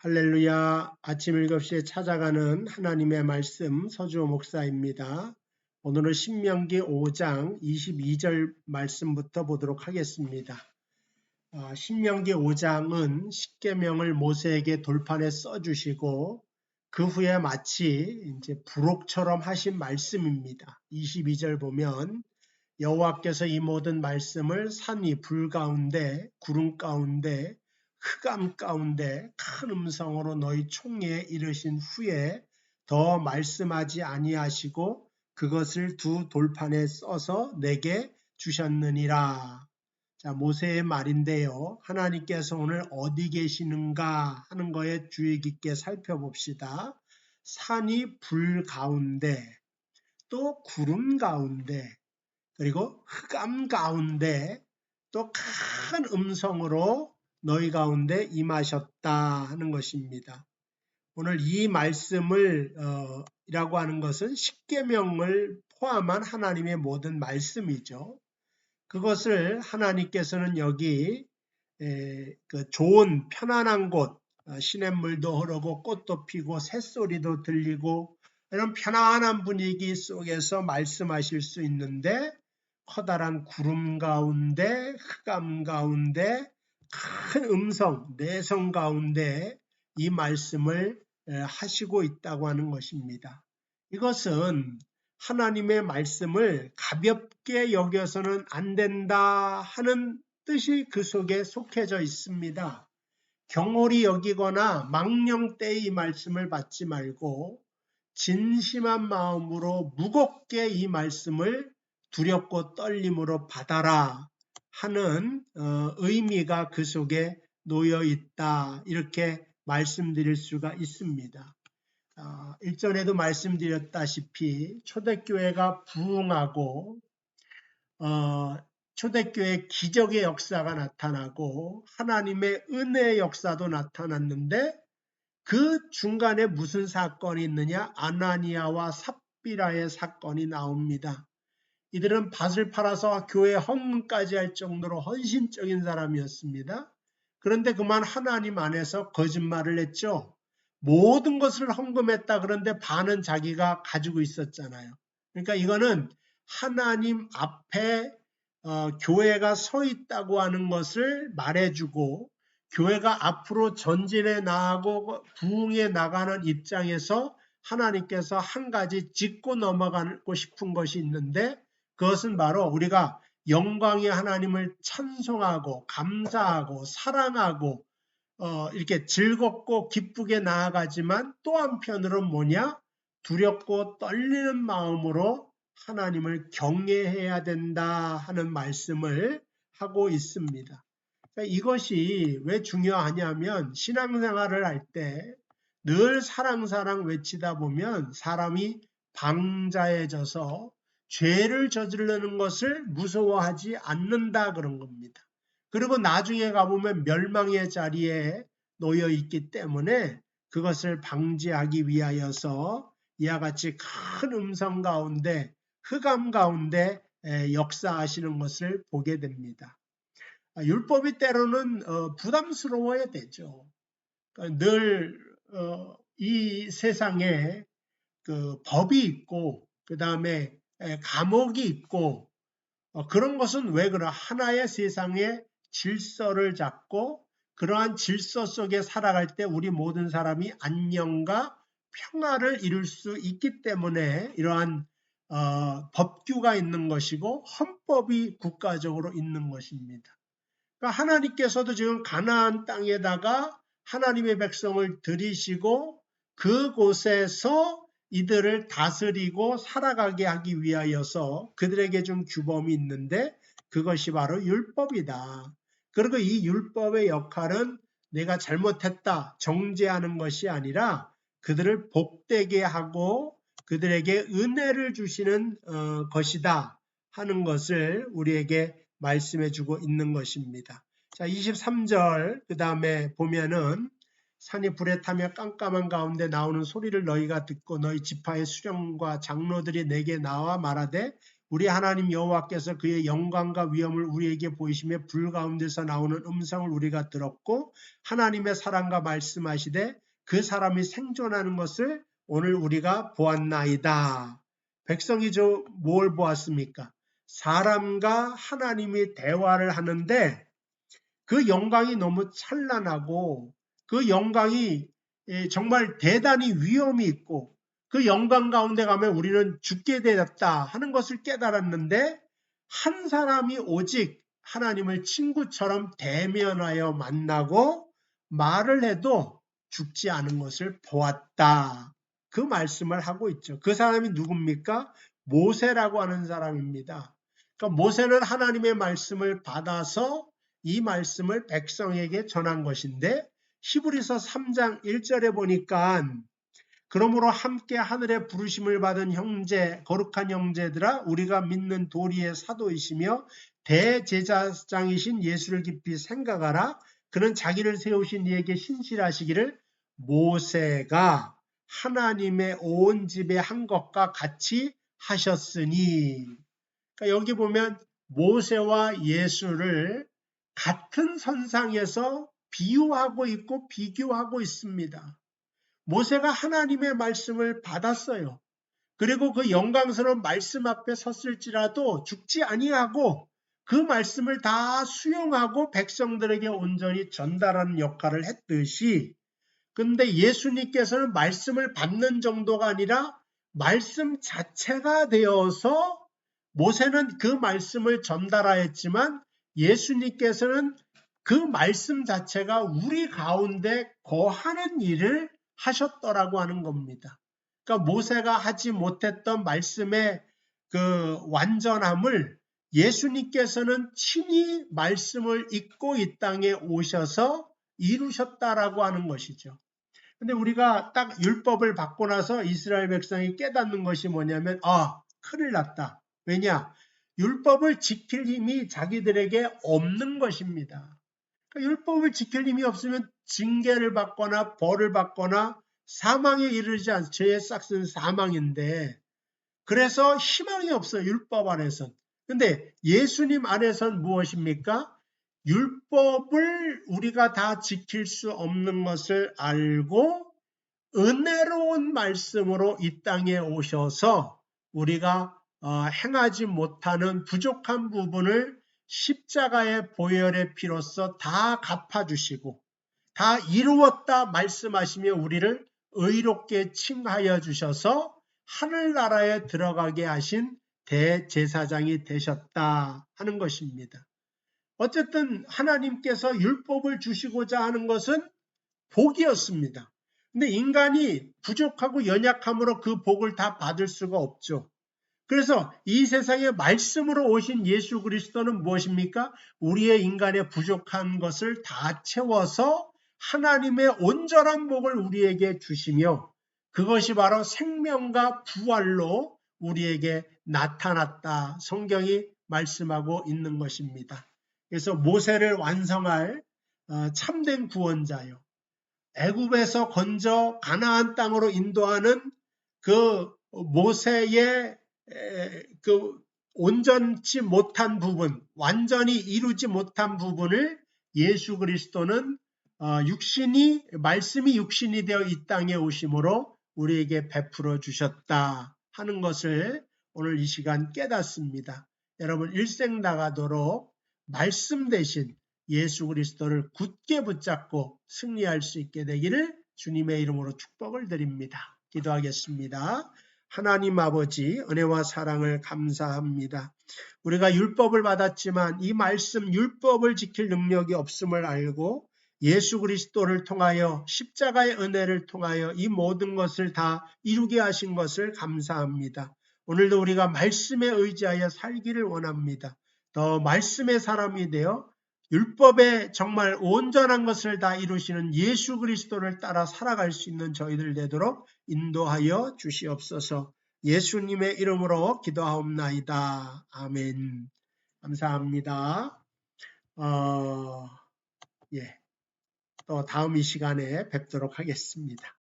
할렐루야. 아침 7시에 찾아가는 하나님의 말씀 서주호 목사입니다. 오늘은 신명기 5장 22절 말씀부터 보도록 하겠습니다. 신명기 5장은 십계명을 모세에게 돌판에 써주시고 그 후에 마치 이제 부록처럼 하신 말씀입니다. 22절 보면 여호와께서 이 모든 말씀을 산 위 불 가운데 구름 가운데 흑암 가운데 큰 음성으로 너희 총회에 이르신 후에 더 말씀하지 아니하시고 그것을 두 돌판에 써서 내게 주셨느니라. 자, 모세의 말인데요. 하나님께서 오늘 어디 계시는가 하는 거에 주의 깊게 살펴봅시다. 산이 불 가운데 또 구름 가운데 그리고 흑암 가운데 또 큰 음성으로 너희 가운데 임하셨다 하는 것입니다. 오늘 이 말씀을 이라고 하는 것은 십계명을 포함한 하나님의 모든 말씀이죠. 그것을 하나님께서는 여기 그 좋은 편안한 곳, 시냇물도 흐르고 꽃도 피고 새소리도 들리고 이런 편안한 분위기 속에서 말씀하실 수 있는데 커다란 구름 가운데 흑암 가운데 큰 음성 내성 가운데 이 말씀을 하시고 있다고 하는 것입니다. 이것은 하나님의 말씀을 가볍게 여겨서는 안 된다 하는 뜻이 그 속에 속해져 있습니다. 경홀히 여기거나 망령되이 이 말씀을 받지 말고 진심한 마음으로 무겁게 이 말씀을 두렵고 떨림으로 받아라 하는 의미가 그 속에 놓여 있다 이렇게 말씀드릴 수가 있습니다. 일전에도 말씀드렸다시피 초대교회가 부흥하고 초대교회 기적의 역사가 나타나고 하나님의 은혜의 역사도 나타났는데 그 중간에 무슨 사건이 있느냐? 아나니아와 삽비라의 사건이 나옵니다. 이들은 밭을 팔아서 교회 헌금까지 할 정도로 헌신적인 사람이었습니다. 그런데 그만 하나님 안에서 거짓말을 했죠. 모든 것을 헌금했다. 그런데 반은 자기가 가지고 있었잖아요. 그러니까 이거는 하나님 앞에 교회가 서 있다고 하는 것을 말해주고 교회가 앞으로 전진해 나가고 부흥해 나가는 입장에서 하나님께서 한 가지 짚고 넘어가고 싶은 것이 있는데 그것은 바로 우리가 영광의 하나님을 찬송하고 감사하고 사랑하고 이렇게 즐겁고 기쁘게 나아가지만 또 한편으로는 뭐냐? 두렵고 떨리는 마음으로 하나님을 경외해야 된다 하는 말씀을 하고 있습니다. 그러니까 이것이 왜 중요하냐면 신앙생활을 할 때 늘 사랑 외치다 보면 사람이 방자해져서 죄를 저지르는 것을 무서워하지 않는다 그런 겁니다. 그리고 나중에 가보면 멸망의 자리에 놓여 있기 때문에 그것을 방지하기 위하여서 이와 같이 큰 음성 가운데 흑암 가운데 역사하시는 것을 보게 됩니다. 율법이 때로는 부담스러워야 되죠. 늘 이 세상에 그 법이 있고 그 다음에 감옥이 있고 그런 것은 왜 그래? 하나의 세상의 질서를 잡고 그러한 질서 속에 살아갈 때 우리 모든 사람이 안녕과 평화를 이룰 수 있기 때문에 이러한 법규가 있는 것이고 헌법이 국가적으로 있는 것입니다. 그러니까 하나님께서도 지금 가나안 땅에다가 하나님의 백성을 들이시고 그곳에서 이들을 다스리고 살아가게 하기 위하여서 그들에게 준 규범이 있는데 그것이 바로 율법이다. 그리고 이 율법의 역할은 내가 잘못했다 정죄하는 것이 아니라 그들을 복되게 하고 그들에게 은혜를 주시는 것이다 하는 것을 우리에게 말씀해 주고 있는 것입니다. 자, 23절 그 다음에 보면은 산이 불에 타며 깜깜한 가운데 나오는 소리를 너희가 듣고 너희 지파의 수령과 장로들이 내게 나와 말하되 우리 하나님 여호와께서 그의 영광과 위엄을 우리에게 보이시며 불 가운데서 나오는 음성을 우리가 들었고 하나님의 사랑과 말씀하시되 그 사람이 생존하는 것을 오늘 우리가 보았나이다. 백성이 뭘 보았습니까? 사람과 하나님이 대화를 하는데 그 영광이 너무 찬란하고 그 영광이 정말 대단히 위엄이 있고 그 영광 가운데 가면 우리는 죽게 되었다 하는 것을 깨달았는데 한 사람이 오직 하나님을 친구처럼 대면하여 만나고 말을 해도 죽지 않은 것을 보았다. 그 말씀을 하고 있죠. 그 사람이 누굽니까? 모세라고 하는 사람입니다. 그러니까 모세는 하나님의 말씀을 받아서 이 말씀을 백성에게 전한 것인데 히브리서 3장 1절에 보니까 그러므로 함께 하늘의 부르심을 받은 형제 거룩한 형제들아 우리가 믿는 도리의 사도이시며 대제사장이신 예수를 깊이 생각하라. 그는 자기를 세우신 이에게 신실하시기를 모세가 하나님의 온 집에 한 것과 같이 하셨으니. 그러니까 여기 보면 모세와 예수를 같은 선상에서 비유하고 있고 비교하고 있습니다. 모세가 하나님의 말씀을 받았어요. 그리고 그 영광스러운 말씀 앞에 섰을지라도 죽지 아니하고 그 말씀을 다 수용하고 백성들에게 온전히 전달하는 역할을 했듯이 근데 예수님께서는 말씀을 받는 정도가 아니라 말씀 자체가 되어서 모세는 그 말씀을 전달하였지만 예수님께서는 그 말씀 자체가 우리 가운데 거하는 일을 하셨더라고 하는 겁니다. 그러니까 모세가 하지 못했던 말씀의 그 완전함을 예수님께서는 친히 말씀을 읽고 이 땅에 오셔서 이루셨다라고 하는 것이죠. 근데 우리가 딱 율법을 받고 나서 이스라엘 백성이 깨닫는 것이 뭐냐면 큰일 났다. 왜냐? 율법을 지킬 힘이 자기들에게 없는 것입니다. 그러니까 율법을 지킬 힘이 없으면 징계를 받거나 벌을 받거나 사망에 이르지 않습니다. 죄의 싹은 사망인데 그래서 희망이 없어요. 율법 안에선. 근데 예수님 안에선 무엇입니까? 율법을 우리가 다 지킬 수 없는 것을 알고 은혜로운 말씀으로 이 땅에 오셔서 우리가 행하지 못하는 부족한 부분을 십자가의 보혈의 피로써 다 갚아주시고 다 이루었다 말씀하시며 우리를 의롭게 칭하여 주셔서 하늘나라에 들어가게 하신 대제사장이 되셨다 하는 것입니다. 어쨌든 하나님께서 율법을 주시고자 하는 것은 복이었습니다. 근데 인간이 부족하고 연약함으로 그 복을 다 받을 수가 없죠. 그래서 이 세상에 말씀으로 오신 예수 그리스도는 무엇입니까? 우리의 인간의 부족한 것을 다 채워서 하나님의 온전한 복을 우리에게 주시며 그것이 바로 생명과 부활로 우리에게 나타났다. 성경이 말씀하고 있는 것입니다. 그래서 모세를 완성할 참된 구원자요. 애굽에서 건져 가나안 땅으로 인도하는 그 모세의 그 온전치 못한 부분, 완전히 이루지 못한 부분을 예수 그리스도는 말씀이 육신이 되어 이 땅에 오심으로 우리에게 베풀어 주셨다 하는 것을 오늘 이 시간 깨닫습니다. 여러분 일생 나가도록 말씀 대신 예수 그리스도를 굳게 붙잡고 승리할 수 있게 되기를 주님의 이름으로 축복을 드립니다. 기도하겠습니다. 하나님 아버지 은혜와 사랑을 감사합니다. 우리가 율법을 받았지만 이 말씀 율법을 지킬 능력이 없음을 알고 예수 그리스도를 통하여 십자가의 은혜를 통하여 이 모든 것을 다 이루게 하신 것을 감사합니다. 오늘도 우리가 말씀에 의지하여 살기를 원합니다. 더 말씀의 사람이 되어 율법에 정말 온전한 것을 다 이루시는 예수 그리스도를 따라 살아갈 수 있는 저희들 되도록 인도하여 주시옵소서. 예수님의 이름으로 기도하옵나이다. 아멘. 감사합니다. 또 다음 이 시간에 뵙도록 하겠습니다.